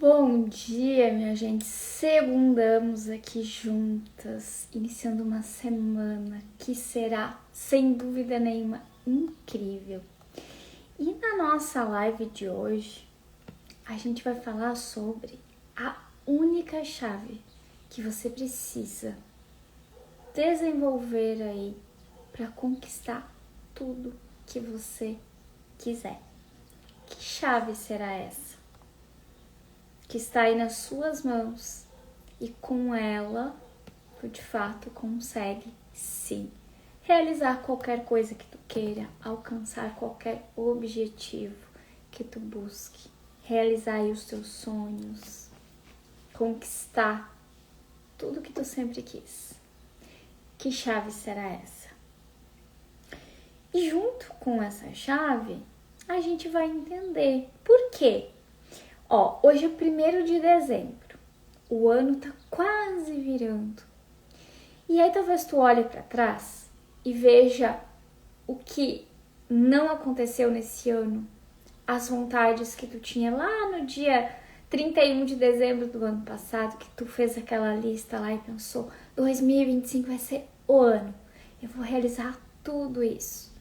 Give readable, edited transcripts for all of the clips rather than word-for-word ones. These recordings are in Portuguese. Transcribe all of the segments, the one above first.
Bom dia, minha gente. Segundamos aqui juntas, iniciando uma semana que será, sem dúvida nenhuma, incrível. E na nossa live de hoje, a gente vai falar sobre a única chave que você precisa desenvolver aí para conquistar tudo que você quiser. Que chave será essa? Que está aí nas suas mãos e com ela, tu de fato consegue sim realizar qualquer coisa que tu queira, alcançar qualquer objetivo que tu busque, realizar aí os teus sonhos, conquistar tudo que tu sempre quis. Que chave será essa? E junto com essa chave, a gente vai entender por quê. Hoje é 1º de dezembro, o ano tá quase virando. E aí talvez tu olhe para trás e veja o que não aconteceu nesse ano, as vontades que tu tinha lá no dia 31 de dezembro do ano passado, que tu fez aquela lista lá e pensou, 2025 vai ser o ano, eu vou realizar tudo isso.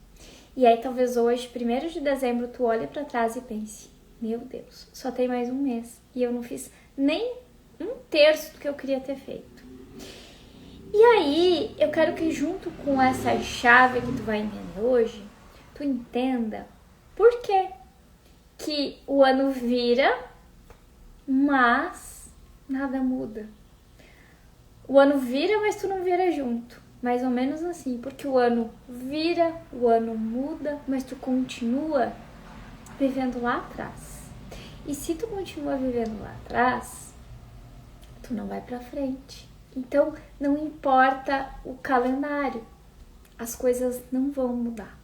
E aí talvez hoje, 1º de dezembro, tu olhe para trás e pense, meu Deus, só tem mais um mês e eu não fiz nem 1/3 do que eu queria ter feito. E aí, eu quero que junto com essa chave que tu vai entender hoje, tu entenda por que o ano vira, mas nada muda. O ano vira, mas tu não vira junto. Mais ou menos assim, porque o ano vira, o ano muda, mas tu continua vivendo lá atrás. E se tu continua vivendo lá atrás, tu não vai pra frente. Então, não importa o calendário, as coisas não vão mudar.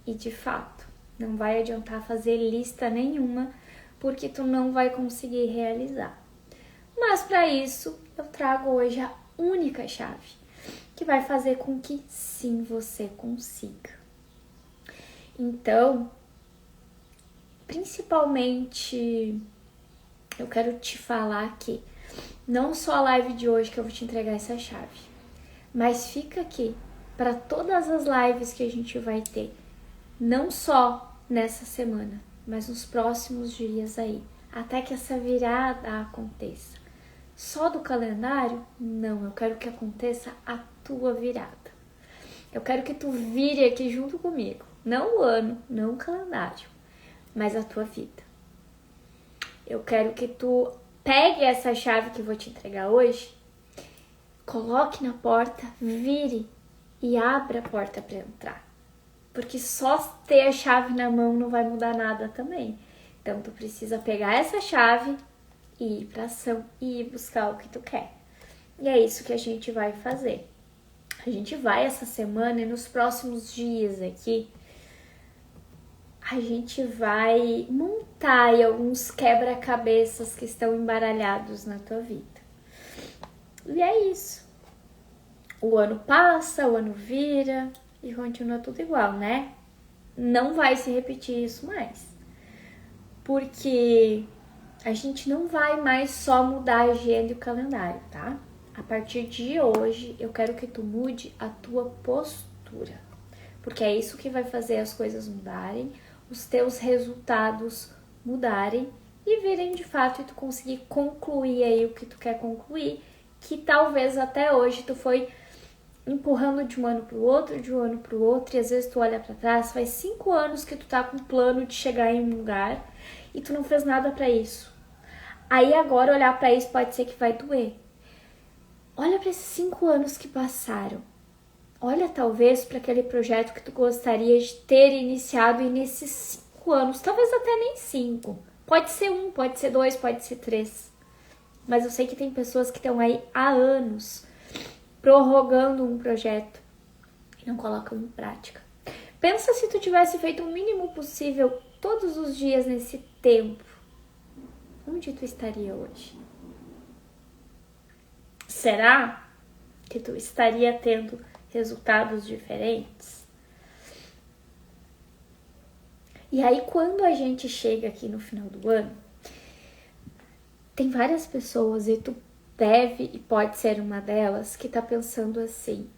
E de fato, não vai adiantar fazer lista nenhuma, porque tu não vai conseguir realizar. Mas para isso, eu trago hoje a única chave que vai fazer com que sim você consiga. Então, principalmente, eu quero te falar que não só a live de hoje que eu vou te entregar essa chave, mas fica aqui para todas as lives que a gente vai ter, não só nessa semana, mas nos próximos dias aí, até que essa virada aconteça. Só do calendário? Não, eu quero que aconteça a tua virada. Eu quero que tu vire aqui junto comigo, não o ano, não o calendário, mas a tua vida. Eu quero que tu pegue essa chave que eu vou te entregar hoje, coloque na porta, vire e abra a porta para entrar. Porque só ter a chave na mão não vai mudar nada também. Então tu precisa pegar essa chave e ir para ação e ir buscar o que tu quer. E é isso que a gente vai fazer. A gente vai essa semana e nos próximos dias aqui a gente vai montar aí alguns quebra-cabeças que estão embaralhados na tua vida. E é isso. O ano passa, o ano vira e continua tudo igual, né? Não vai se repetir isso mais. Porque a gente não vai mais só mudar a agenda e o calendário, tá? A partir de hoje, eu quero que tu mude a tua postura. Porque é isso que vai fazer as coisas mudarem, os teus resultados mudarem e virem de fato e tu conseguir concluir aí o que tu quer concluir, que talvez até hoje tu foi empurrando de um ano pro outro, e às vezes tu olha pra trás, faz 5 anos que tu tá com um plano de chegar em um lugar e tu não fez nada pra isso. Aí agora olhar pra isso pode ser que vai doer. Olha pra esses 5 anos que passaram. Olha talvez para aquele projeto que tu gostaria de ter iniciado e nesses 5 anos, talvez até nem 5. Pode ser 1, pode ser 2, pode ser 3. Mas eu sei que tem pessoas que estão aí há anos prorrogando um projeto e não colocam em prática. Pensa se tu tivesse feito o mínimo possível todos os dias nesse tempo. Onde tu estaria hoje? Será que tu estaria tendo resultados diferentes? E aí, quando a gente chega aqui no final do ano, Tem várias pessoas, e tu deve e pode ser uma delas, que tá pensando assim: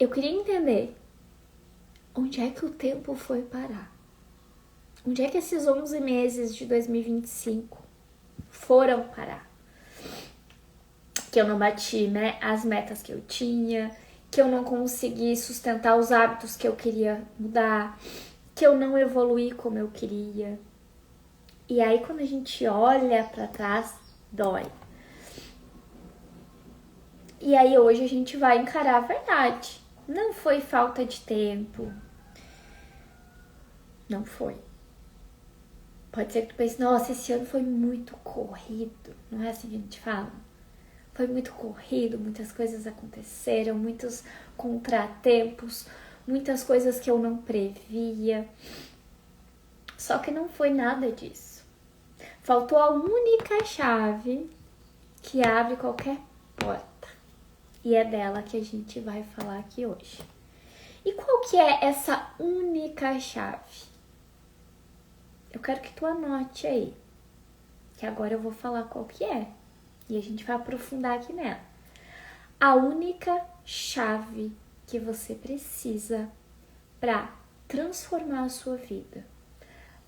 eu queria entender onde é que o tempo foi parar. Onde é que esses 11 meses de 2025 foram parar? Que eu não bati, né, as metas que eu tinha, que eu não consegui sustentar os hábitos que eu queria mudar, que eu não evoluí como eu queria. E aí, quando a gente olha pra trás, dói. E aí, hoje a gente vai encarar a verdade. Não foi falta de tempo. Não foi. Pode ser que tu pense, nossa, esse ano foi muito corrido. Não é assim que a gente fala? Foi muito corrido, muitas coisas aconteceram, muitos contratempos, muitas coisas que eu não previa. Só que não foi nada disso. Faltou a única chave que abre qualquer porta. E é dela que a gente vai falar aqui hoje. E qual que é essa única chave? Eu quero que tu anote aí, que agora eu vou falar qual que é. E a gente vai aprofundar aqui nela. A única chave que você precisa para transformar a sua vida,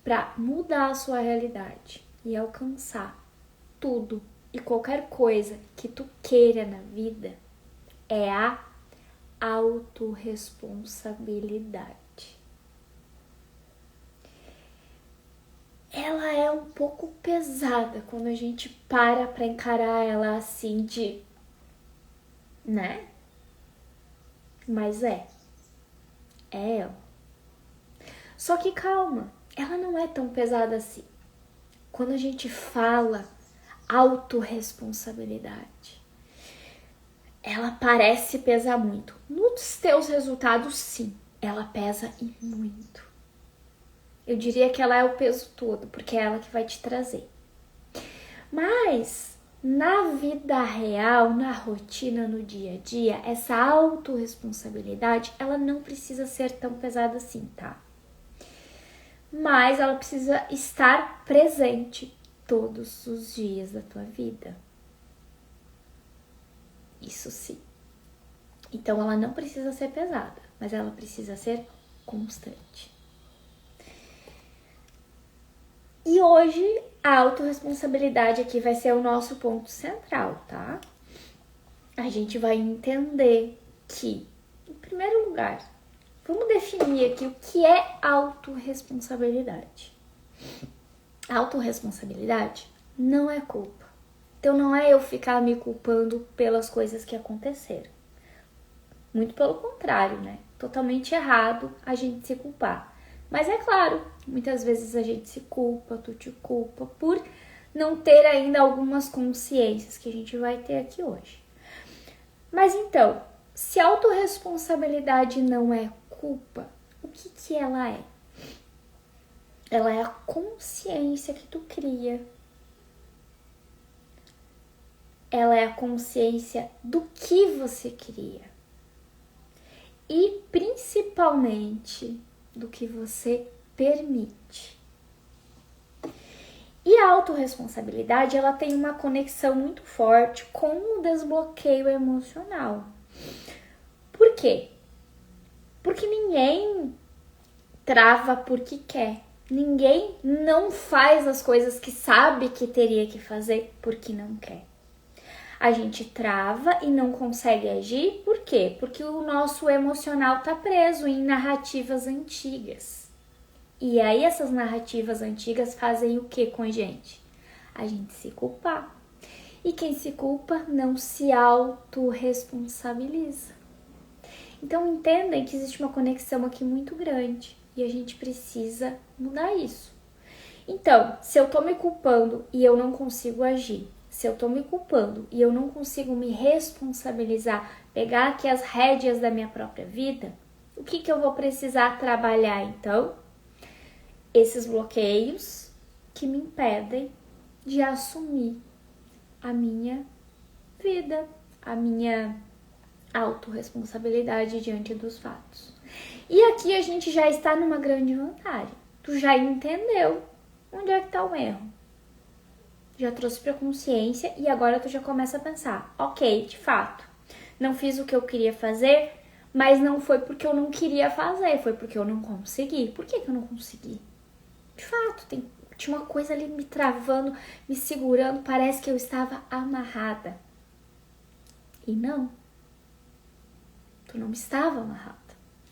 para mudar a sua realidade e alcançar tudo e qualquer coisa que tu queira na vida é a autorresponsabilidade. Ela é um pouco pesada quando a gente para encarar ela assim né? Mas é ela. Só que calma, ela não é tão pesada assim. Quando a gente fala autorresponsabilidade, ela parece pesar muito. Nos teus resultados, sim, ela pesa e muito. Eu diria que ela é o peso todo, porque é ela que vai te trazer. Mas na vida real, na rotina, no dia a dia, essa autorresponsabilidade, ela não precisa ser tão pesada assim, tá? Mas ela precisa estar presente todos os dias da tua vida. Isso sim. Então ela não precisa ser pesada, mas ela precisa ser constante. E hoje a autorresponsabilidade aqui vai ser o nosso ponto central, tá? A gente vai entender que, em primeiro lugar, vamos definir aqui o que é autorresponsabilidade. Autorresponsabilidade não é culpa. Então não é eu ficar me culpando pelas coisas que aconteceram. Muito pelo contrário, né? Totalmente errado a gente se culpar. Mas é claro, muitas vezes a gente se culpa, tu te culpa por não ter ainda algumas consciências que a gente vai ter aqui hoje. Mas então, se autorresponsabilidade não é culpa, o que ela é? Ela é a consciência que tu cria. Ela é a consciência do que você cria. E principalmente do que você permite. E a autorresponsabilidade, ela tem uma conexão muito forte com o desbloqueio emocional. Por quê? Porque ninguém trava porque quer. Ninguém não faz as coisas que sabe que teria que fazer porque não quer. A gente trava e não consegue agir, por quê? Porque o nosso emocional está preso em narrativas antigas. E aí essas narrativas antigas fazem o que com a gente? A gente se culpar. E quem se culpa não se autorresponsabiliza. Então entendem que existe uma conexão aqui muito grande e a gente precisa mudar isso. Então, se eu tô me culpando e eu não consigo agir, se eu tô me culpando e eu não consigo me responsabilizar, pegar aqui as rédeas da minha própria vida, o que eu vou precisar trabalhar então? Esses bloqueios que me impedem de assumir a minha vida, a minha autorresponsabilidade diante dos fatos. E aqui a gente já está numa grande vantagem. Tu já entendeu onde é que está o erro. já trouxe pra consciência e agora tu já começa a pensar, ok, de fato, não fiz o que eu queria fazer, mas não foi porque eu não queria fazer, foi porque eu não consegui. Por que eu não consegui? De fato, tinha uma coisa ali me travando, me segurando, parece que eu estava amarrada. E não, tu não estava amarrada.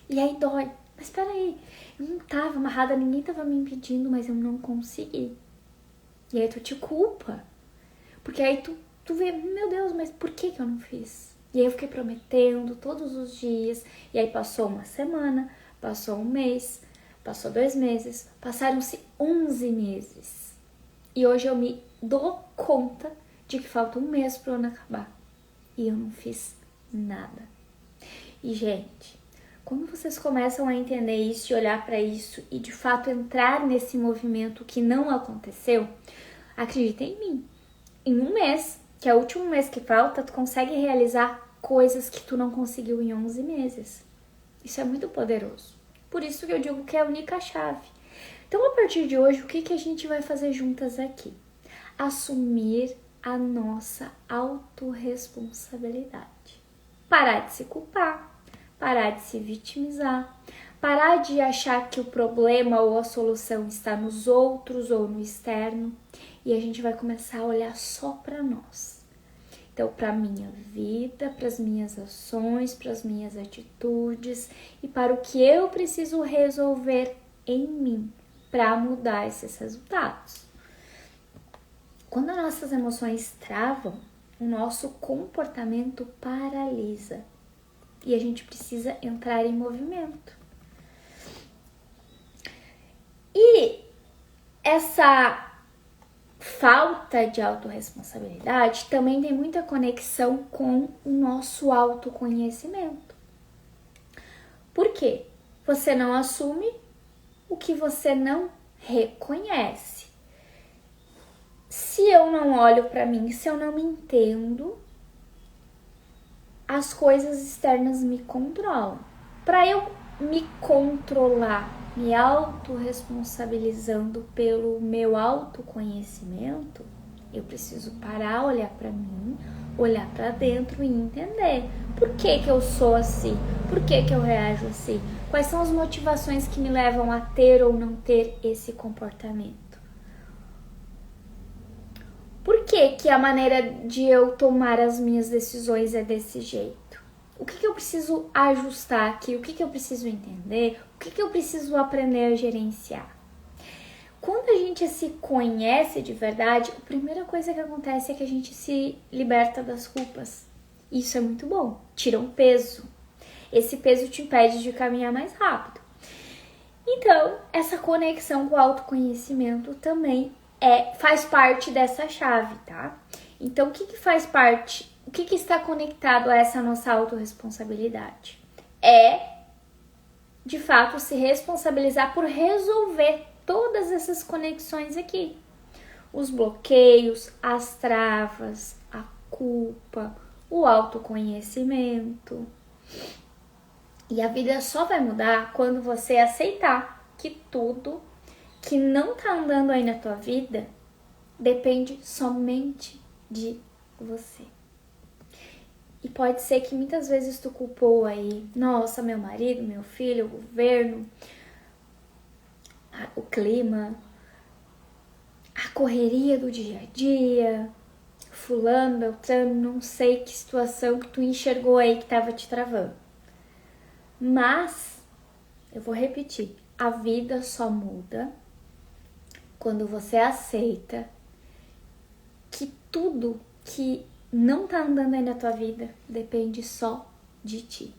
E aí dói. Mas peraí, eu não estava amarrada, ninguém estava me impedindo, mas eu não consegui. E aí tu te culpa. Porque aí tu vê, meu Deus, mas por que eu não fiz? E aí eu fiquei prometendo todos os dias. E aí passou uma semana, passou um mês, passou 2 meses, passaram-se 11 meses. E hoje eu me dou conta de que falta um mês pro ano acabar. E eu não fiz nada. E, gente, quando vocês começam a entender isso e olhar para isso e de fato entrar nesse movimento que não aconteceu, acreditem em mim. Em um mês, que é o último mês que falta, tu consegue realizar coisas que tu não conseguiu em 11 meses. Isso é muito poderoso. Por isso que eu digo que é a única chave. Então, a partir de hoje, o que a gente vai fazer juntas aqui? Assumir a nossa autorresponsabilidade. Parar de se culpar, parar de se vitimizar, parar de achar que o problema ou a solução está nos outros ou no externo. E a gente vai começar a olhar só para nós. Então, para a minha vida, para as minhas ações, para as minhas atitudes e para o que eu preciso resolver em mim para mudar esses resultados. Quando as nossas emoções travam, o nosso comportamento paralisa e a gente precisa entrar em movimento. E essa falta de autorresponsabilidade também tem muita conexão com o nosso autoconhecimento. Por quê? Você não assume o que você não reconhece. Se eu não olho para mim, se eu não me entendo, as coisas externas me controlam. Para eu me controlar, me autorresponsabilizando pelo meu autoconhecimento, eu preciso parar, olhar para mim, olhar para dentro e entender por que eu sou assim, por que eu reajo assim, quais são as motivações que me levam a ter ou não ter esse comportamento. Por que a maneira de eu tomar as minhas decisões é desse jeito? O que eu preciso ajustar aqui? O que eu preciso entender? O que eu preciso aprender a gerenciar? Quando a gente se conhece de verdade, a primeira coisa que acontece é que a gente se liberta das culpas. Isso é muito bom. Tira um peso. Esse peso te impede de caminhar mais rápido. Então, essa conexão com o autoconhecimento também faz parte dessa chave, tá? Então, o que faz parte? O que está conectado a essa nossa autorresponsabilidade? De fato, se responsabilizar por resolver todas essas conexões aqui. Os bloqueios, as travas, a culpa, o autoconhecimento. E a vida só vai mudar quando você aceitar que tudo que não tá andando aí na tua vida depende somente de você. E pode ser que muitas vezes tu culpou aí, nossa, meu marido, meu filho, o governo, o clima, a correria do dia a dia, fulano, beltrano, não sei que situação que tu enxergou aí que tava te travando. Mas, eu vou repetir, a vida só muda quando você aceita que tudo que não tá andando aí na tua vida depende só de ti.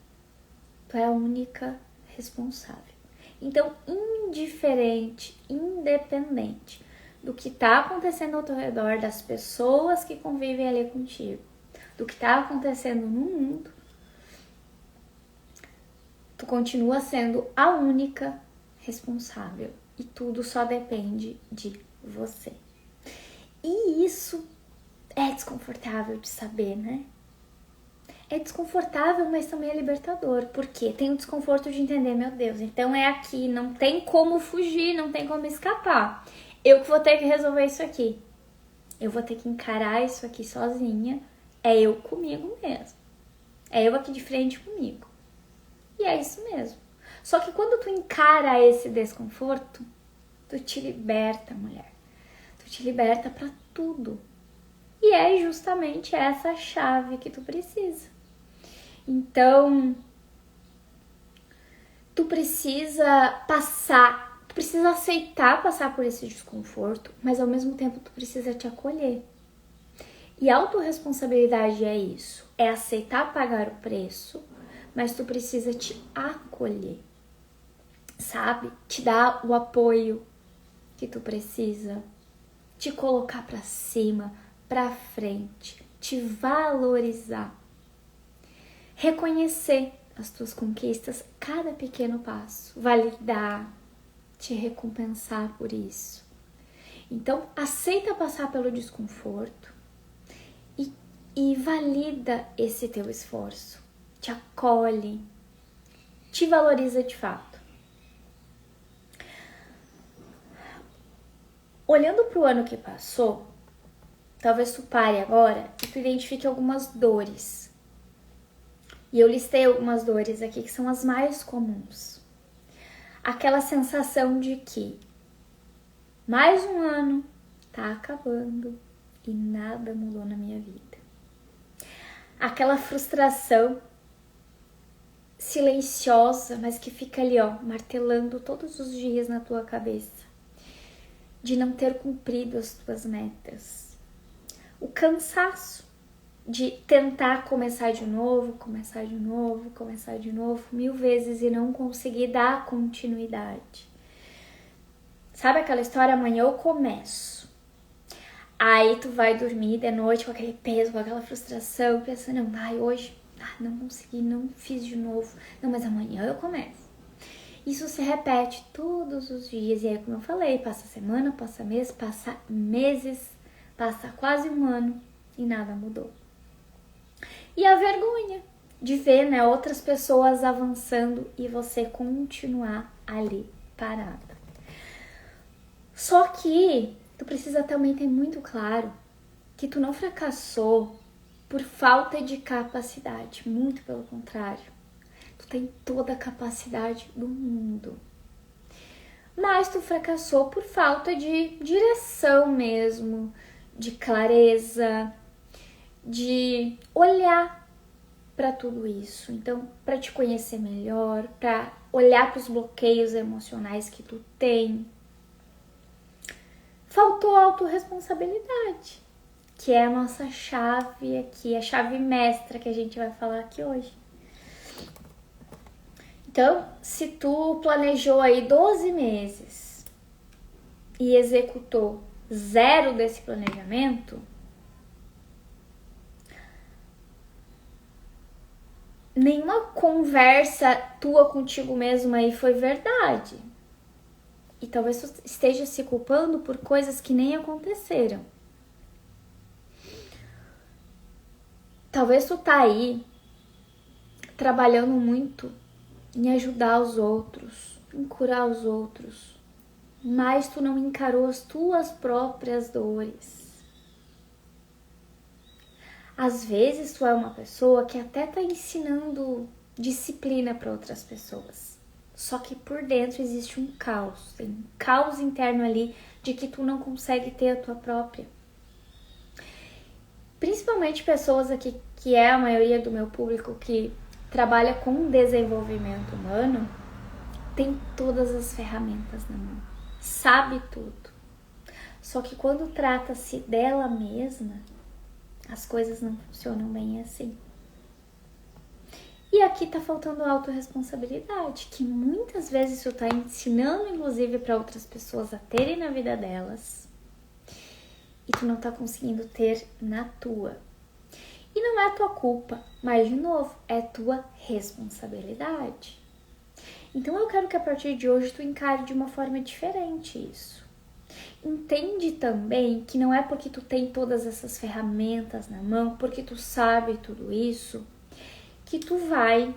Tu é a única responsável. Então, independente do que tá acontecendo ao teu redor, das pessoas que convivem ali contigo, do que tá acontecendo no mundo, tu continua sendo a única responsável e tudo só depende de você. E isso é desconfortável de saber, né? É desconfortável, mas também é libertador. Porque tem o desconforto de entender, meu Deus, então é aqui, não tem como fugir, não tem como escapar. Eu que vou ter que resolver isso aqui. eu vou ter que encarar isso aqui sozinha, é eu comigo mesmo. É eu aqui de frente comigo. E é isso mesmo. Só que quando tu encara esse desconforto, tu te liberta, mulher. Tu te liberta pra tudo. E é justamente essa chave que tu precisa. Então, tu precisa tu precisa aceitar passar por esse desconforto, mas ao mesmo tempo tu precisa te acolher. E autorresponsabilidade é isso, é aceitar pagar o preço, mas tu precisa te acolher, sabe? Te dar o apoio que tu precisa, te colocar pra cima, pra frente, te valorizar, reconhecer as tuas conquistas, cada pequeno passo, validar, te recompensar por isso. Então, aceita passar pelo desconforto e valida esse teu esforço, te acolhe, te valoriza de fato. Olhando para o ano que passou, talvez tu pare agora e tu identifique algumas dores. E eu listei algumas dores aqui que são as mais comuns. Aquela sensação de que mais um ano tá acabando e nada mudou na minha vida. Aquela frustração silenciosa, mas que fica ali, ó, martelando todos os dias na tua cabeça, de não ter cumprido as tuas metas. O cansaço de tentar começar de novo, 1000 vezes e não conseguir dar continuidade. Sabe aquela história, amanhã eu começo. Aí tu vai dormir de noite com aquele peso, com aquela frustração, pensando, não, hoje não consegui, não fiz de novo. Não, mas amanhã eu começo. Isso se repete todos os dias. E aí, como eu falei, passa semana, passa mês, passa meses, passa quase um ano e nada mudou. E a vergonha de ver, né, outras pessoas avançando e você continuar ali parada. Só que tu precisa também ter muito claro que tu não fracassou por falta de capacidade. Muito pelo contrário. Tu tem toda a capacidade do mundo. Mas tu fracassou por falta de direção mesmo, de clareza, de olhar para tudo isso. Então, para te conhecer melhor, para olhar para os bloqueios emocionais que tu tem. Faltou autorresponsabilidade, que é a nossa chave aqui, a chave mestra que a gente vai falar aqui hoje. Então, se tu planejou aí 12 meses e executou 0 desse planejamento, nenhuma conversa tua contigo mesma aí foi verdade. E talvez tu esteja se culpando por coisas que nem aconteceram. Talvez tu tá aí trabalhando muito em ajudar os outros, em curar os outros, mas tu não encarou as tuas próprias dores. Às vezes tu é uma pessoa que até tá ensinando disciplina para outras pessoas. Só que por dentro existe um caos, tem um caos interno ali de que tu não consegue ter a tua própria. Principalmente pessoas aqui, que é a maioria do meu público que trabalha com desenvolvimento humano, tem todas as ferramentas na mão, sabe tudo. Só que quando trata-se dela mesma, as coisas não funcionam bem assim. E aqui tá faltando autorresponsabilidade, que muitas vezes tu tá ensinando, inclusive, para outras pessoas a terem na vida delas, e tu não tá conseguindo ter na tua. E não é tua culpa, mas, de novo, é tua responsabilidade. Então eu quero que a partir de hoje tu encare de uma forma diferente isso. Entende também que não é porque tu tem todas essas ferramentas na mão, porque tu sabe tudo isso, que tu vai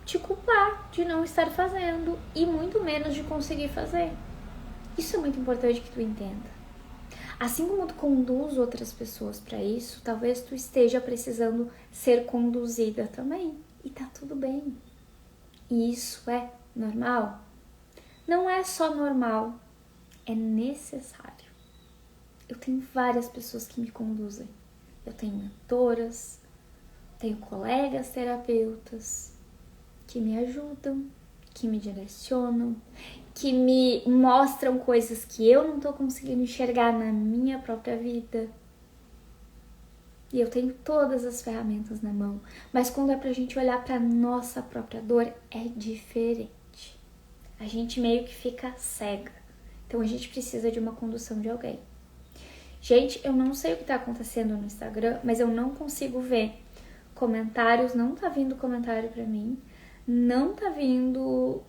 te culpar de não estar fazendo e muito menos de conseguir fazer. Isso é muito importante que tu entenda. Assim como tu conduz outras pessoas para isso, talvez tu esteja precisando ser conduzida também. E tá tudo bem. E isso é normal. Não é só normal, é necessário. Eu tenho várias pessoas que me conduzem. Eu tenho mentoras, tenho colegas terapeutas que me ajudam, que me direcionam, que me mostram coisas que eu não tô conseguindo enxergar na minha própria vida. E eu tenho todas as ferramentas na mão. Mas quando é pra gente olhar pra nossa própria dor, é diferente. A gente meio que fica cega. Então a gente precisa de uma condução de alguém. Gente, eu não sei o que tá acontecendo no Instagram, mas eu não consigo ver comentários, não tá vindo comentário pra mim, não tá vindo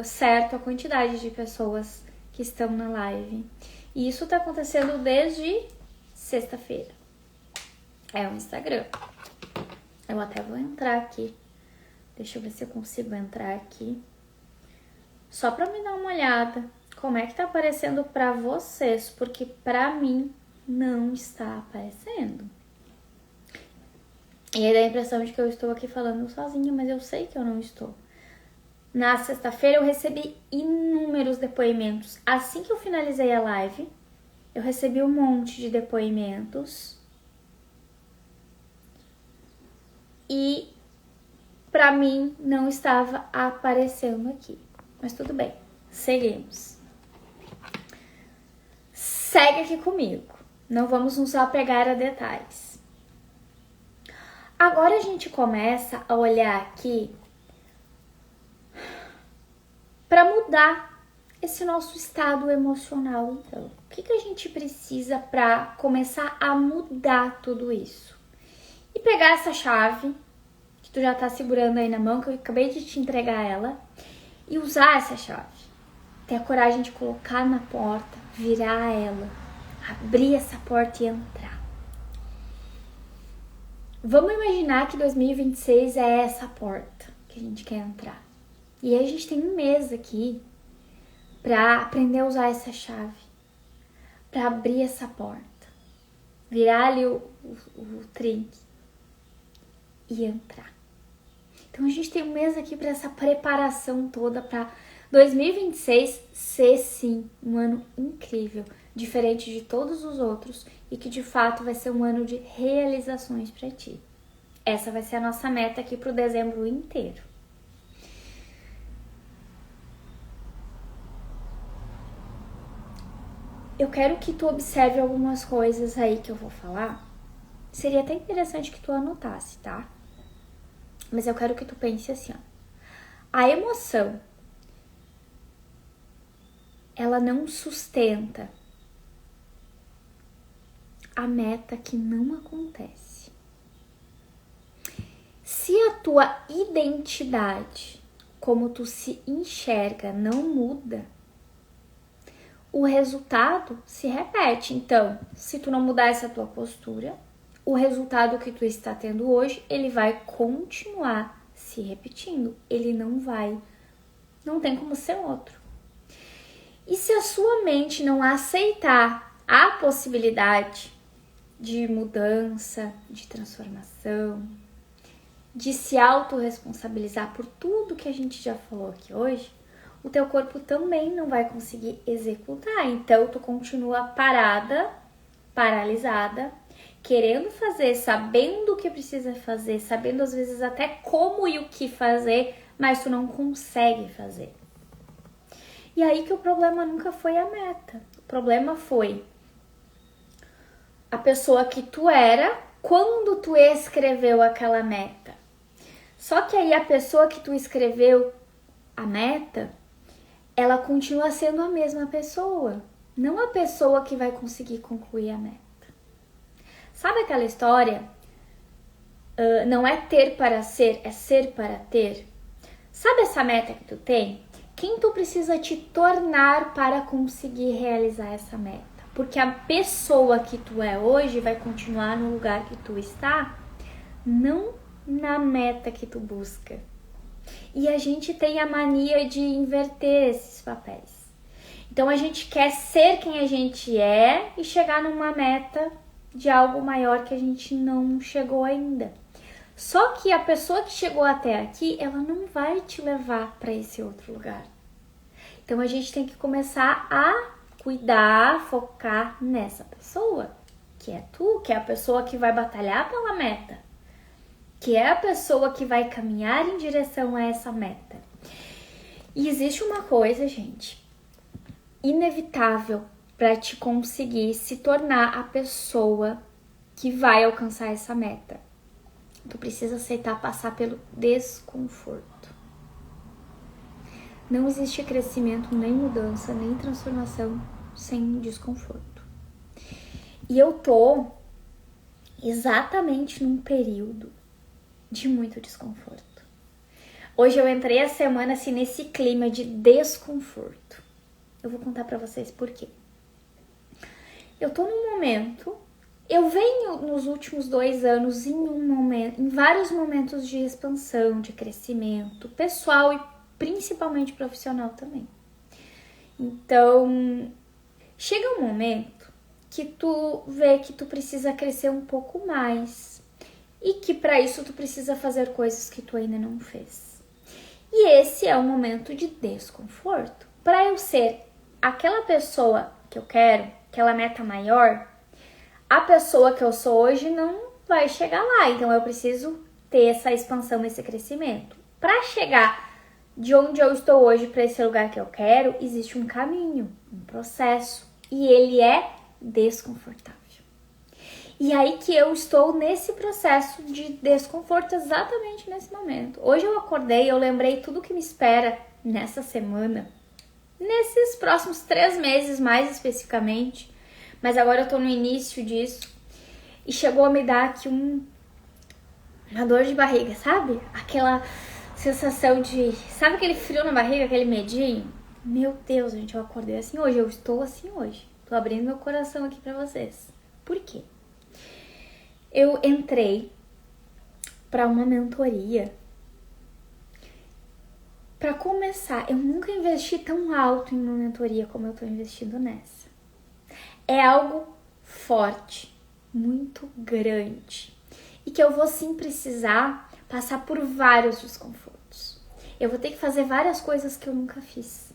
certo a quantidade de pessoas que estão na live. E isso tá acontecendo desde sexta-feira. É o Instagram. Eu até vou entrar aqui. Deixa eu ver se eu consigo entrar aqui. Só pra me dar uma olhada. Como é que tá aparecendo pra vocês? Porque pra mim não está aparecendo. E aí dá a impressão de que eu estou aqui falando sozinha, mas eu sei que eu não estou. Na sexta-feira eu recebi inúmeros depoimentos. Assim que eu finalizei a live, eu recebi um monte de depoimentos. E pra mim não estava aparecendo aqui. Mas tudo bem, seguimos. Segue aqui comigo. Não vamos nos apegar a detalhes. Agora a gente começa a olhar aqui para mudar esse nosso estado emocional. Então, o que a gente precisa para começar a mudar tudo isso? E pegar essa chave que tu já tá segurando aí na mão, que eu acabei de te entregar ela, e usar essa chave. Ter a coragem de colocar na porta, virar ela, abrir essa porta e entrar. Vamos imaginar que 2026 é essa porta que a gente quer entrar. E aí a gente tem um mês aqui para aprender a usar essa chave, para abrir essa porta, virar ali o trinque e entrar. Então a gente tem um mês aqui para essa preparação toda para 2026 ser sim um ano incrível, diferente de todos os outros e que de fato vai ser um ano de realizações para ti. Essa vai ser a nossa meta aqui pro dezembro inteiro. Eu quero que tu observe algumas coisas aí que eu vou falar. Seria até interessante que tu anotasse, tá? Mas eu quero que tu pense assim, ó. A emoção, ela não sustenta a meta que não acontece. Se a tua identidade, como tu se enxerga, não muda, o resultado se repete. Então, se tu não mudar essa tua postura, o resultado que tu está tendo hoje, ele vai continuar se repetindo. Ele não tem como ser outro. E se a sua mente não aceitar a possibilidade de mudança, de transformação, de se autorresponsabilizar por tudo que a gente já falou aqui hoje, o teu corpo também não vai conseguir executar. Então, tu continua parada, paralisada, querendo fazer, sabendo o que precisa fazer, sabendo às vezes até como e o que fazer, mas tu não consegue fazer. E aí que o problema nunca foi a meta. O problema foi a pessoa que tu era quando tu escreveu aquela meta. Só que aí a pessoa que tu escreveu a meta, ela continua sendo a mesma pessoa, não a pessoa que vai conseguir concluir a meta. Sabe aquela história? Não é ter para ser, é ser para ter. Sabe essa meta que tu tem? Quem tu precisa te tornar para conseguir realizar essa meta? Porque a pessoa que tu é hoje vai continuar no lugar que tu está, não na meta que tu busca. E a gente tem a mania de inverter esses papéis. Então a gente quer ser quem a gente é e chegar numa meta de algo maior que a gente não chegou ainda. Só que a pessoa que chegou até aqui, ela não vai te levar para esse outro lugar. Então a gente tem que começar a cuidar, focar nessa pessoa, que é tu, que é a pessoa que vai batalhar pela meta, que é a pessoa que vai caminhar em direção a essa meta. E existe uma coisa, gente, inevitável para te conseguir se tornar a pessoa que vai alcançar essa meta. Tu precisa aceitar passar pelo desconforto. Não existe crescimento, nem mudança, nem transformação sem desconforto. E eu tô exatamente num período de muito desconforto. Hoje eu entrei a semana assim nesse clima de desconforto. Eu vou contar pra vocês por quê. Eu tô num momento, eu venho nos últimos 2 anos em vários momentos de expansão, de crescimento pessoal e principalmente profissional também. Então, chega um momento que tu vê que tu precisa crescer um pouco mais e que para isso tu precisa fazer coisas que tu ainda não fez. E esse é um momento de desconforto. Para eu ser aquela pessoa que eu quero, aquela meta maior, a pessoa que eu sou hoje não vai chegar lá. Então eu preciso ter essa expansão, esse crescimento. Para chegar de onde eu estou hoje para esse lugar que eu quero, existe um caminho, um processo. E ele é desconfortável. E aí que eu estou nesse processo de desconforto exatamente nesse momento. Hoje eu acordei, eu lembrei tudo que me espera nessa semana, nesses próximos 3 meses mais especificamente, mas agora eu tô no início disso e chegou a me dar aqui uma dor de barriga, sabe? Aquela sensação de, sabe aquele frio na barriga, aquele medinho? Meu Deus, gente, eu acordei assim hoje, eu estou assim hoje. Tô abrindo meu coração aqui pra vocês. Por quê? Eu entrei para uma mentoria. Para começar, eu nunca investi tão alto em uma mentoria como eu tô investindo nessa. É algo forte, muito grande. E que eu vou sim precisar passar por vários desconfortos. Eu vou ter que fazer várias coisas que eu nunca fiz.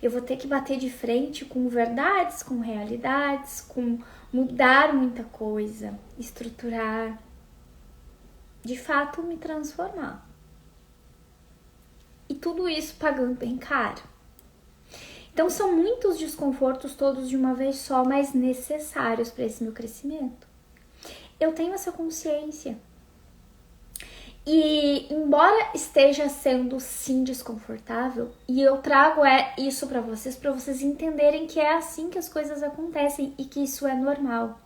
Eu vou ter que bater de frente com verdades, com realidades, com mudar muita coisa, estruturar, de fato me transformar. E tudo isso pagando bem caro. Então são muitos desconfortos todos de uma vez só, mas necessários para esse meu crescimento. Eu tenho essa consciência. E embora esteja sendo sim desconfortável, e eu trago isso para vocês entenderem que é assim que as coisas acontecem e que isso é normal.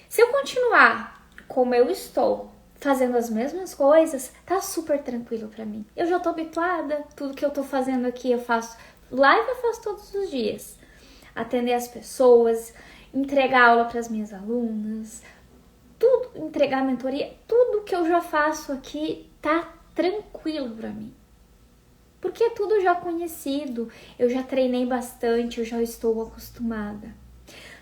Se eu continuar como eu estou, fazendo as mesmas coisas, tá super tranquilo para mim. Eu já tô habituada, tudo que eu tô fazendo aqui eu faço, live eu faço todos os dias. Atender as pessoas, entregar aula para as minhas alunas, tudo, entregar mentoria, tudo que eu já faço aqui tá tranquilo pra mim. Porque é tudo já conhecido, eu já treinei bastante, eu já estou acostumada.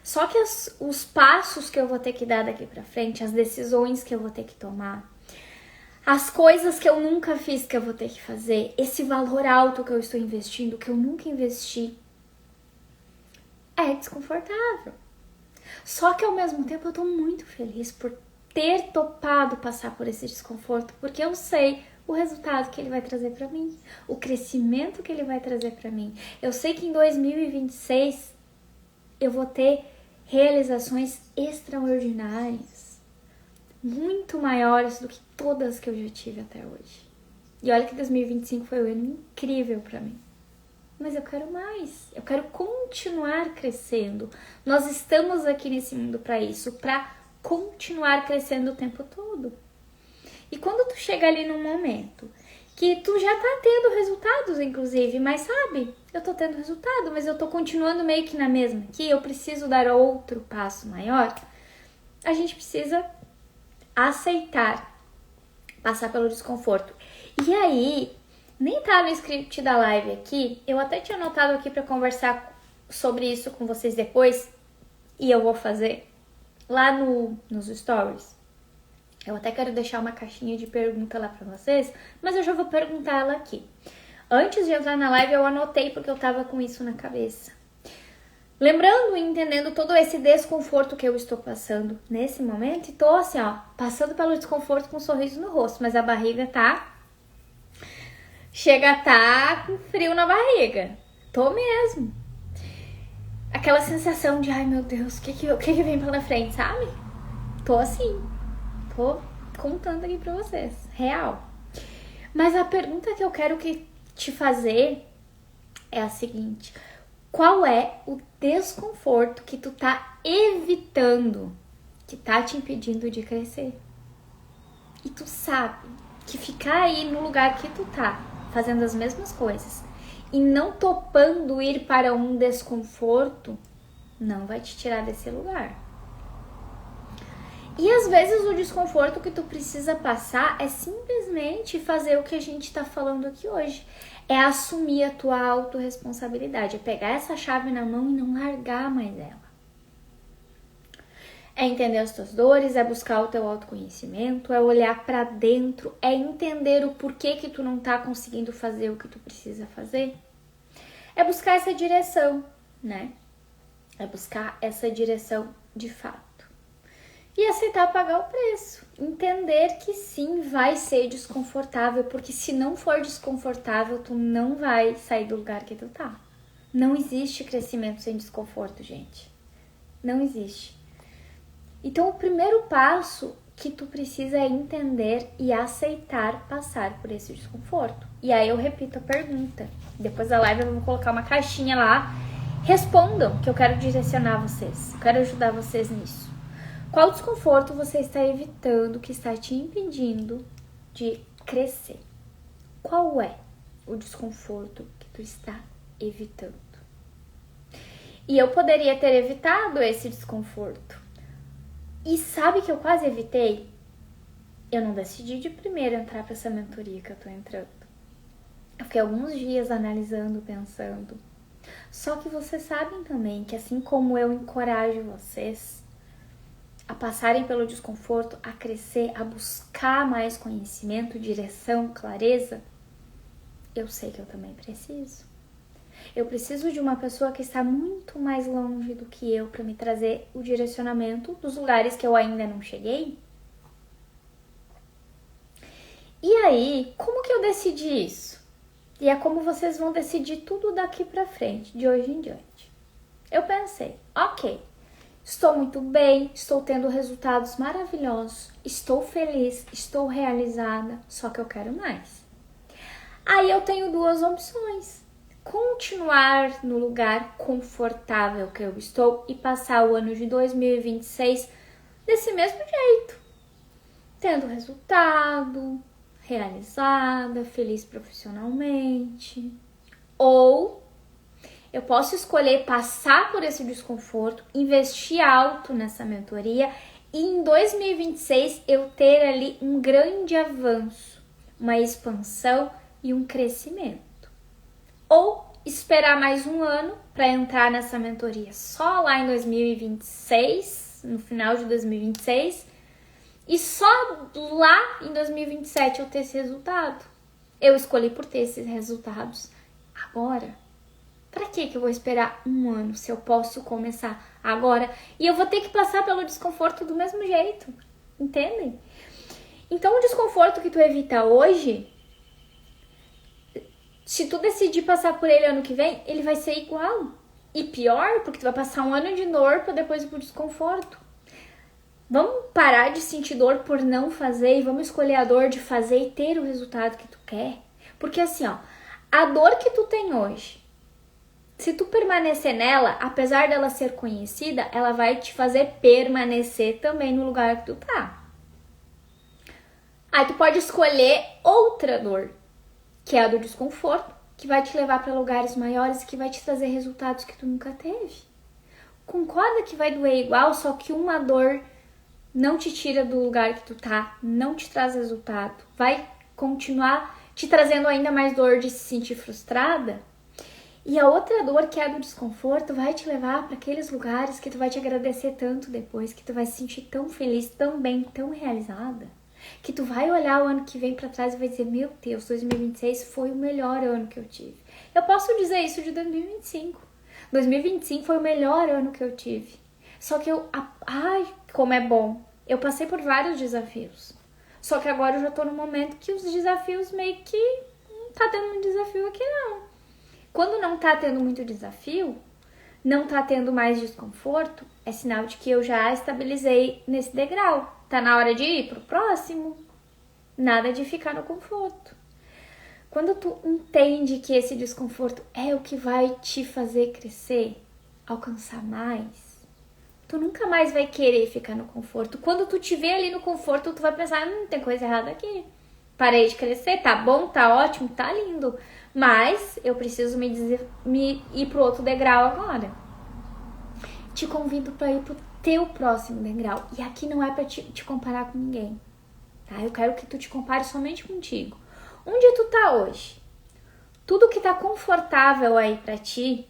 Só que os passos que eu vou ter que dar daqui pra frente, as decisões que eu vou ter que tomar, as coisas que eu nunca fiz que eu vou ter que fazer, esse valor alto que eu estou investindo, que eu nunca investi, é desconfortável. Só que ao mesmo tempo eu tô muito feliz por ter topado passar por esse desconforto, porque eu sei o resultado que ele vai trazer pra mim, o crescimento que ele vai trazer pra mim. Eu sei que em 2026 eu vou ter realizações extraordinárias, muito maiores do que todas que eu já tive até hoje. E olha que 2025 foi um ano incrível pra mim. Mas eu quero mais, eu quero continuar crescendo. Nós estamos aqui nesse mundo para isso, para continuar crescendo o tempo todo. E quando tu chega ali num momento que tu já tá tendo resultados, inclusive, mas sabe, eu tô tendo resultado, mas eu tô continuando meio que na mesma, que eu preciso dar outro passo maior, a gente precisa aceitar passar pelo desconforto. E aí, nem tá no script da live aqui, eu até tinha anotado aqui para conversar sobre isso com vocês depois, e eu vou fazer lá nos stories. Eu até quero deixar uma caixinha de pergunta lá pra vocês, mas eu já vou perguntar ela aqui. Antes de entrar na live, eu anotei porque eu tava com isso na cabeça. Lembrando e entendendo todo esse desconforto que eu estou passando nesse momento, e tô assim, ó, passando pelo desconforto com um sorriso no rosto, mas a barriga chega a tá com frio na barriga. Tô mesmo. Aquela sensação de, ai meu Deus, o que vem pela frente, sabe? Tô assim. Tô contando aqui pra vocês. Real. Mas a pergunta que eu quero te fazer é a seguinte: qual é o desconforto que tu tá evitando, que tá te impedindo de crescer? E tu sabe que ficar aí no lugar que tu tá, fazendo as mesmas coisas, e não topando ir para um desconforto, não vai te tirar desse lugar. E às vezes o desconforto que tu precisa passar é simplesmente fazer o que a gente tá falando aqui hoje. É assumir a tua autorresponsabilidade, é pegar essa chave na mão e não largar mais ela. É entender as tuas dores, é buscar o teu autoconhecimento, é olhar pra dentro, é entender o porquê que tu não tá conseguindo fazer o que tu precisa fazer. É buscar essa direção, né? É buscar essa direção de fato. E aceitar pagar o preço. Entender que sim, vai ser desconfortável, porque se não for desconfortável, tu não vai sair do lugar que tu tá. Não existe crescimento sem desconforto, gente. Não existe. Então, o primeiro passo que tu precisa é entender e aceitar passar por esse desconforto. E aí eu repito a pergunta. Depois da live eu vou colocar uma caixinha lá. Respondam, que eu quero direcionar vocês. Eu quero ajudar vocês nisso. Qual desconforto você está evitando que está te impedindo de crescer? Qual é o desconforto que tu está evitando? E eu poderia ter evitado esse desconforto. E sabe que eu quase evitei? Eu não decidi de primeiro entrar para essa mentoria que eu tô entrando. Eu fiquei alguns dias analisando, pensando. Só que vocês sabem também que assim como eu encorajo vocês a passarem pelo desconforto, a crescer, a buscar mais conhecimento, direção, clareza, eu sei que eu também preciso. Eu preciso de uma pessoa que está muito mais longe do que eu para me trazer o direcionamento dos lugares que eu ainda não cheguei. E aí, como que eu decidi isso? E é como vocês vão decidir tudo daqui para frente, de hoje em diante. Eu pensei, ok, estou muito bem, estou tendo resultados maravilhosos, estou feliz, estou realizada, só que eu quero mais. Aí eu tenho duas opções. Continuar no lugar confortável que eu estou e passar o ano de 2026 desse mesmo jeito. Tendo resultado, realizada, feliz profissionalmente. Ou eu posso escolher passar por esse desconforto, investir alto nessa mentoria e em 2026 eu ter ali um grande avanço, uma expansão e um crescimento. Ou esperar mais um ano para entrar nessa mentoria só lá em 2026, no final de 2026, e só lá em 2027 eu ter esse resultado. Eu escolhi por ter esses resultados agora. Para que eu vou esperar um ano se eu posso começar agora? E eu vou ter que passar pelo desconforto do mesmo jeito. Entendem? Então o desconforto que tu evita hoje, se tu decidir passar por ele ano que vem, ele vai ser igual. E pior, porque tu vai passar um ano de dor para depois ir pro desconforto. Vamos parar de sentir dor por não fazer e vamos escolher a dor de fazer e ter o resultado que tu quer. Porque assim, ó, a dor que tu tem hoje, se tu permanecer nela, apesar dela ser conhecida, ela vai te fazer permanecer também no lugar que tu tá. Aí tu pode escolher outra dor, que é a do desconforto, que vai te levar para lugares maiores, que vai te trazer resultados que tu nunca teve. Concorda que vai doer igual, só que uma dor não te tira do lugar que tu tá, não te traz resultado, vai continuar te trazendo ainda mais dor de se sentir frustrada? E a outra dor, que é a do desconforto, vai te levar para aqueles lugares que tu vai te agradecer tanto depois, que tu vai se sentir tão feliz, tão bem, tão realizada, que tu vai olhar o ano que vem para trás e vai dizer, meu Deus, 2026 foi o melhor ano que eu tive. Eu posso dizer isso de 2025. 2025 foi o melhor ano que eu tive. Só que ai, como é bom. Eu passei por vários desafios. Só que agora eu já tô no momento que os desafios meio que não tá tendo muito desafio aqui não. Quando não tá tendo muito desafio, não tá tendo mais desconforto, é sinal de que eu já estabilizei nesse degrau. Tá na hora de ir pro próximo. Nada de ficar no conforto. Quando tu entende que esse desconforto é o que vai te fazer crescer, alcançar mais, tu nunca mais vai querer ficar no conforto. Quando tu te vê ali no conforto, tu vai pensar, tem coisa errada aqui. Parei de crescer, tá bom, tá ótimo, tá lindo. Mas eu preciso me ir pro outro degrau agora. Te convido para ir pro teu próximo degrau. E aqui não é pra te comparar com ninguém, tá? Eu quero que tu te compare somente contigo. Onde tu tá hoje? Tudo que tá confortável aí pra ti,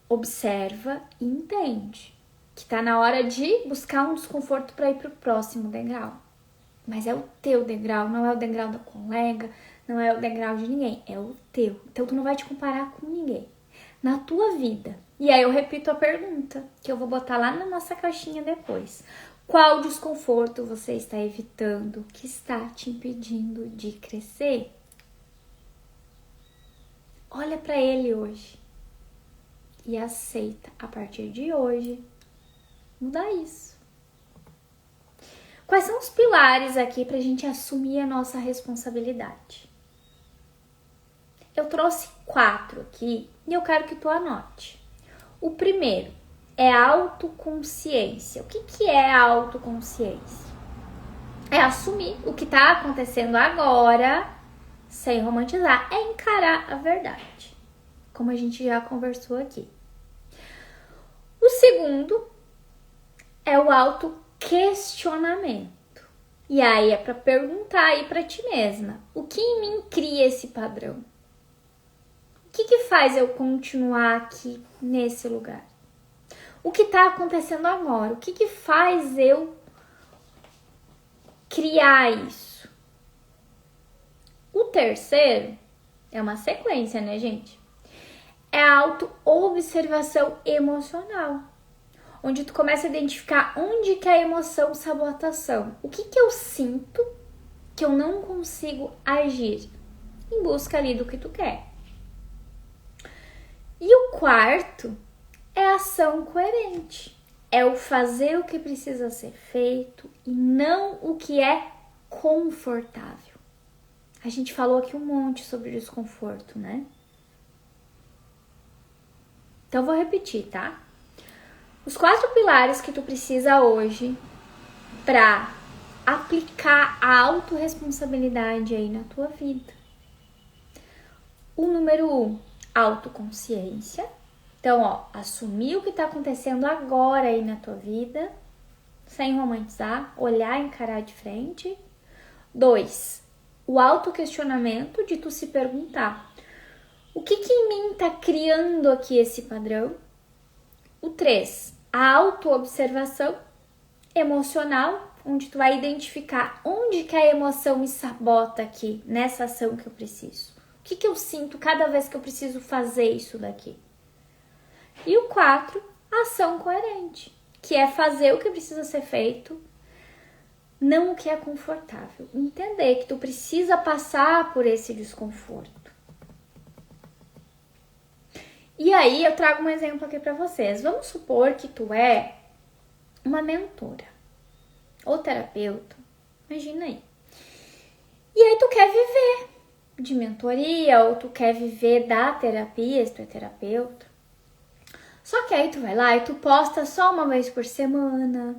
observa e entende que tá na hora de buscar um desconforto para ir pro próximo degrau. Mas é o teu degrau, não é o degrau da colega, não é o degrau de ninguém, é o teu. Então tu não vai te comparar com ninguém. Na tua vida. E aí eu repito a pergunta, que eu vou botar lá na nossa caixinha depois. Qual desconforto você está evitando que está te impedindo de crescer? Olha para ele hoje e aceita a partir de hoje mudar isso. Quais são os pilares aqui para a gente assumir a nossa responsabilidade? Eu trouxe 4 aqui e eu quero que tu anote. O primeiro é autoconsciência. O que é a autoconsciência? É assumir o que está acontecendo agora, sem romantizar, é encarar a verdade, como a gente já conversou aqui. O segundo é o autoquestionamento. E aí é para perguntar aí para ti mesma, o que em mim cria esse padrão? O que faz eu continuar aqui nesse lugar? O que está acontecendo agora? O que faz eu criar isso? O terceiro é uma sequência, né, gente? É a auto-observação emocional, onde tu começa a identificar onde que é a emoção sabotação. O que eu sinto que eu não consigo agir em busca ali do que tu quer. E o quarto é a ação coerente. É o fazer o que precisa ser feito e não o que é confortável. A gente falou aqui um monte sobre desconforto, né? Então, vou repetir, tá? Os 4 pilares que tu precisa hoje para aplicar a autorresponsabilidade aí na tua vida. O número 1, autoconsciência. Então, assumir o que tá acontecendo agora aí na tua vida, sem romantizar, olhar e encarar de frente. 2, o autoquestionamento de tu se perguntar, o que em mim tá criando aqui esse padrão? O 3, a autoobservação emocional, onde tu vai identificar onde que a emoção me sabota aqui, nessa ação que eu preciso. O que eu sinto cada vez que eu preciso fazer isso daqui? E o 4, ação coerente, que é fazer o que precisa ser feito, não o que é confortável. Entender que tu precisa passar por esse desconforto. E aí eu trago um exemplo aqui para vocês. Vamos supor que tu é uma mentora ou terapeuta, imagina aí. E aí tu quer viver de mentoria ou tu quer viver da terapia, se tu é terapeuta. Só que aí tu vai lá e tu posta só uma vez por semana,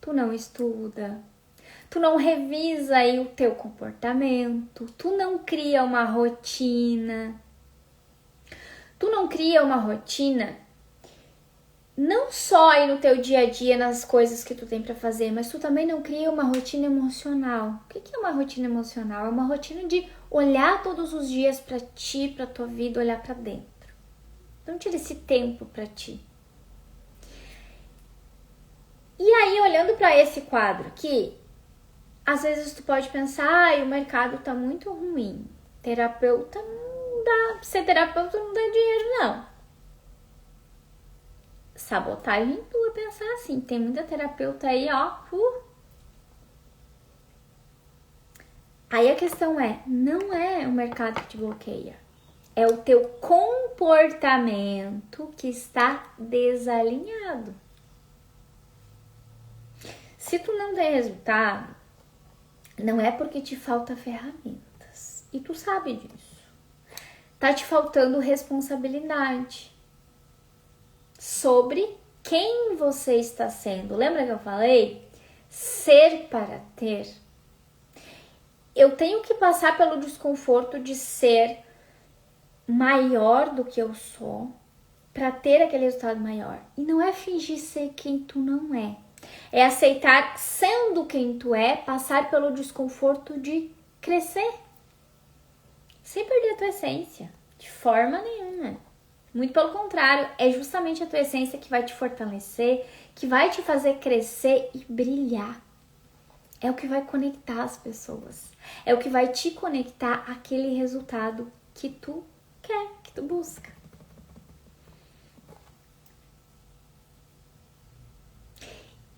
tu não estuda, tu não revisa aí o teu comportamento, tu não cria uma rotina. Tu não cria uma rotina não só aí no teu dia a dia, nas coisas que tu tem pra fazer, mas tu também não cria uma rotina emocional. O que é uma rotina emocional? É uma rotina de olhar todos os dias pra ti, pra tua vida, olhar pra dentro. Então tira esse tempo pra ti. E aí, olhando pra esse quadro aqui, às vezes tu pode pensar, o mercado tá muito ruim. Terapeuta não dá, ser terapeuta não dá dinheiro, não. Sabotagem tua pensar assim. Tem muita terapeuta aí, ó. Aí a questão não é o mercado que te bloqueia. É o teu comportamento que está desalinhado. Se tu não tem resultado, não é porque te falta ferramentas. E tu sabe disso. Tá te faltando responsabilidade sobre quem você está sendo. Lembra que eu falei? Ser para ter. Eu tenho que passar pelo desconforto de ser maior do que eu sou para ter aquele resultado maior. E não é fingir ser quem tu não é. É aceitar sendo quem tu é, passar pelo desconforto de crescer. Sem perder a tua essência. De forma nenhuma. Muito pelo contrário, é justamente a tua essência que vai te fortalecer, que vai te fazer crescer e brilhar. É o que vai conectar as pessoas. É o que vai te conectar àquele resultado que tu quer, que tu busca.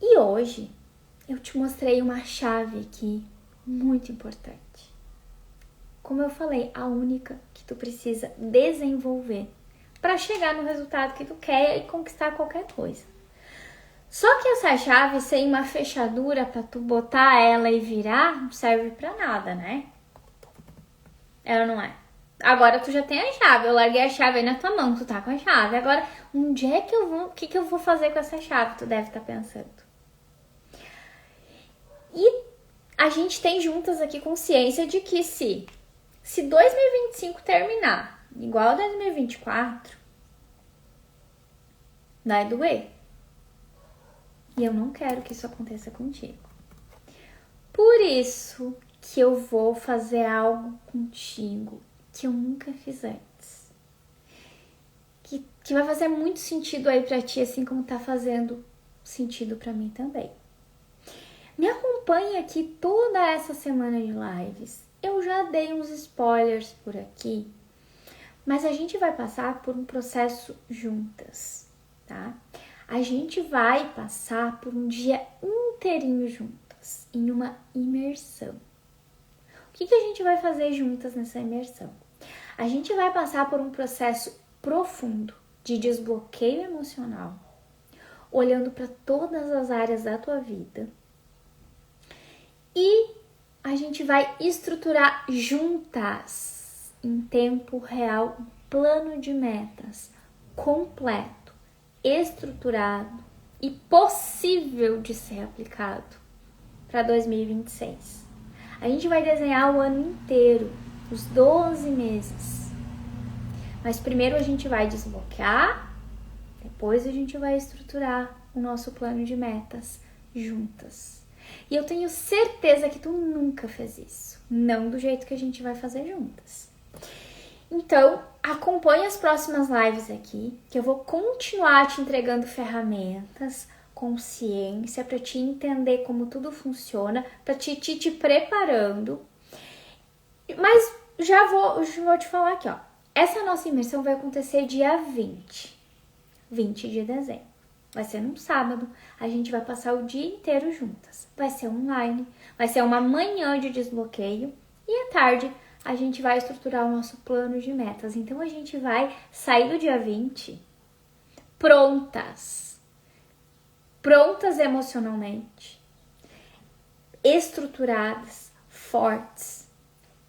E hoje eu te mostrei uma chave aqui muito importante. Como eu falei, a única que tu precisa desenvolver para chegar no resultado que tu quer e conquistar qualquer coisa. Só que essa chave sem uma fechadura para tu botar ela e virar não serve para nada, né? Ela não é. Agora tu já tem a chave, eu larguei a chave aí na tua mão, tu tá com a chave. Agora, onde é que eu vou, o que eu vou fazer com essa chave? Tu deve estar pensando. E a gente tem juntas aqui consciência de que se 2025 terminar igual a 2024, vai doer. E eu não quero que isso aconteça contigo. Por isso que eu vou fazer algo contigo que eu nunca fiz antes. Que vai fazer muito sentido aí pra ti, assim como tá fazendo sentido pra mim também. Me acompanha aqui toda essa semana de lives. Eu já dei uns spoilers por aqui, mas a gente vai passar por um processo juntas, tá? A gente vai passar por um dia inteirinho juntas, em uma imersão. O que a gente vai fazer juntas nessa imersão? A gente vai passar por um processo profundo de desbloqueio emocional, olhando para todas as áreas da tua vida. E a gente vai estruturar juntas, em tempo real, um plano de metas completo, estruturado e possível de ser aplicado para 2026. A gente vai desenhar o ano inteiro, os 12 meses. Mas primeiro a gente vai desbloquear, depois a gente vai estruturar o nosso plano de metas juntas. E eu tenho certeza que tu nunca fez isso, não do jeito que a gente vai fazer juntas. Então, acompanhe as próximas lives aqui, que eu vou continuar te entregando ferramentas, consciência, para te entender como tudo funciona, para te preparando. Mas já vou te falar aqui, ó. Essa nossa imersão vai acontecer dia 20 de dezembro. Vai ser num sábado, a gente vai passar o dia inteiro juntas. Vai ser online, vai ser uma manhã de desbloqueio e à tarde a gente vai estruturar o nosso plano de metas. Então, a gente vai sair do dia 20 prontas emocionalmente, estruturadas, fortes,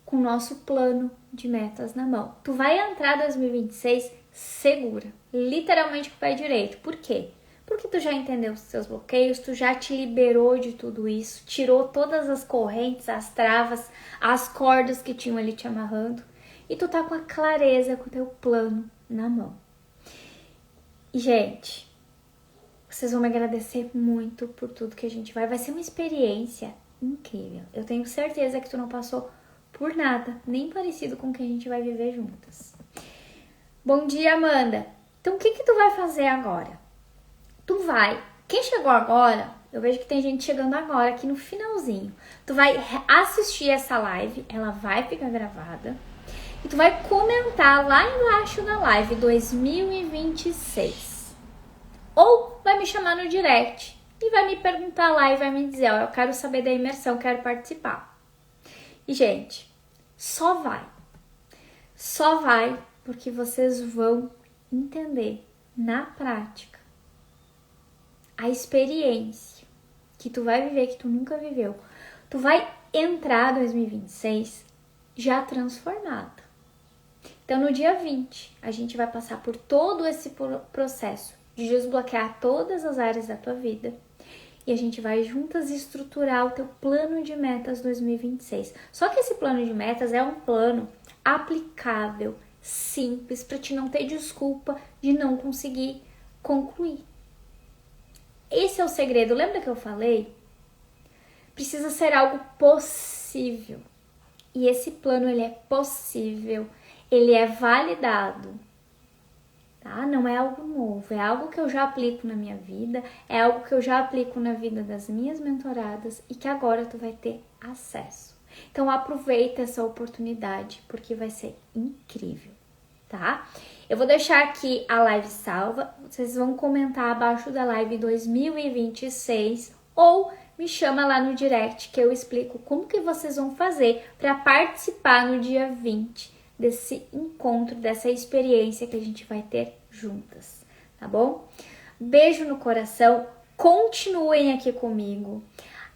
com o nosso plano de metas na mão. Tu vai entrar 2026 segura, literalmente com o pé direito. Por quê? Porque tu já entendeu os seus bloqueios, tu já te liberou de tudo isso, tirou todas as correntes, as travas, as cordas que tinham ali te amarrando e tu tá com a clareza, com o teu plano na mão. E, gente, vocês vão me agradecer muito por tudo que a gente vai ser uma experiência incrível. Eu tenho certeza que tu não passou por nada, nem parecido com o que a gente vai viver juntas. Bom dia, Amanda. Então, o que tu vai fazer agora? Quem chegou agora, eu vejo que tem gente chegando agora aqui no finalzinho. Tu vai assistir essa live, ela vai ficar gravada. E tu vai comentar lá embaixo da live 2026. Ou vai me chamar no direct e vai me perguntar lá e vai me dizer, ó, eu quero saber da imersão, quero participar. E, gente, só vai. Só vai porque vocês vão entender na prática a experiência que tu vai viver, que tu nunca viveu. Tu vai entrar 2026 já transformada. Então, no dia 20, a gente vai passar por todo esse processo de desbloquear todas as áreas da tua vida. E a gente vai juntas estruturar o teu plano de metas 2026. Só que esse plano de metas é um plano aplicável, simples, para te não ter desculpa de não conseguir concluir. Esse é o segredo. Lembra que eu falei? Precisa ser algo possível. E esse plano, ele é possível, ele é validado. Tá? Não é algo novo, é algo que eu já aplico na minha vida, é algo que eu já aplico na vida das minhas mentoradas e que agora tu vai ter acesso. Então aproveita essa oportunidade porque vai ser incrível, tá? Eu vou deixar aqui a live salva, vocês vão comentar abaixo da live 2026 ou me chama lá no direct que eu explico como que vocês vão fazer para participar no dia 20 desse encontro, dessa experiência que a gente vai ter juntas, tá bom? Beijo no coração, continuem aqui comigo.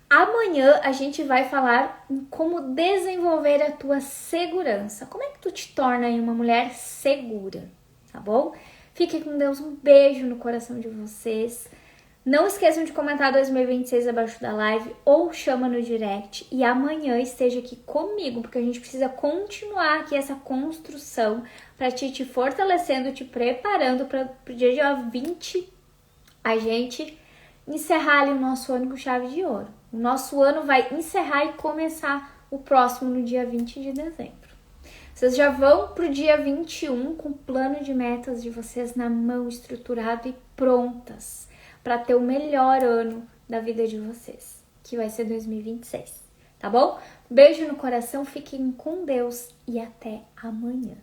Amanhã a gente vai falar em como desenvolver a tua segurança. Como é que tu te torna aí uma mulher segura, tá bom? Fiquem com Deus, um beijo no coração de vocês. Não esqueçam de comentar 2026 abaixo da live ou chama no direct. E amanhã esteja aqui comigo, porque a gente precisa continuar aqui essa construção para te fortalecendo, te preparando para o dia 20 a gente encerrar ali o nosso ano com chave de ouro. O nosso ano vai encerrar e começar o próximo no dia 20 de dezembro. Vocês já vão para o dia 21 com o plano de metas de vocês na mão, estruturado e prontas para ter o melhor ano da vida de vocês, que vai ser 2026, tá bom? Beijo no coração, fiquem com Deus e até amanhã.